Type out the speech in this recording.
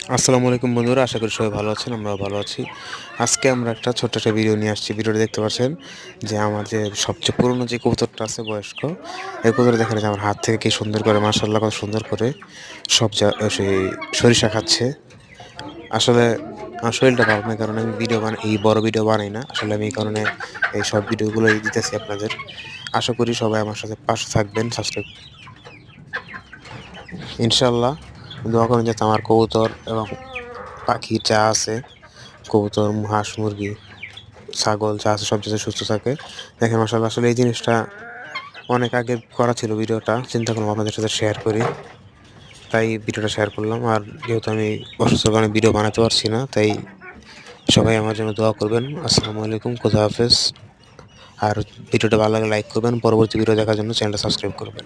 আসসালামু আলাইকুম বন্ধুরা, আশা করি সবাই ভালো আছেন। আমরাও ভালো আছি। আজকে আমরা একটা ছোট্ট একটা ভিডিও নিয়ে আসছি। ভিডিওটা দেখতে পাচ্ছেন যে আমার যে সবচেয়ে পুরনো যে কবুতরটা আছে বয়স্ক, এই কবুতরটা দেখেন যে আমার হাত থেকে কি সুন্দর করে, মাশাআল্লাহ কত সুন্দর করে সব সেই সরিষা খাচ্ছে। আসলে আমার শরীরটা ভালো না, কারণে আমি এই বড় ভিডিও বানাই না। আসলে আমি এই কারণে এই সব ভিডিওগুলোই দিতেছি আপনাদের। আশা করি সবাই আমার সাথে পাশে থাকবেন, সাবস্ক্রাইব ইনশাআল্লাহ। দোয়া করেন যাতে আমার কবুতর এবং পাখি যা আছে, কবুতর, হাঁস, মুরগি, ছাগল যা আছে সব যাতে সুস্থ থাকে। দেখেন মাশাআল্লাহ, আসলে এই জিনিসটা অনেক আগে করা ছিল ভিডিওটা। চিন্তা করলাম আপনাদের সাথে শেয়ার করি। তাই ভিডিওটা শেয়ার করলাম। আর যেহেতু আমি অসুস্থর কারণে ভিডিও বানাতে পারছি না, তাই সবাই আমার জন্য দোয়া করবেন। আসসালামু আলাইকুম, খোদা হাফেজ। আর ভিডিওটা ভালো লাগলে লাইক করবেন। পরবর্তী ভিডিও দেখার জন্য চ্যানেলটা সাবস্ক্রাইব করবেন।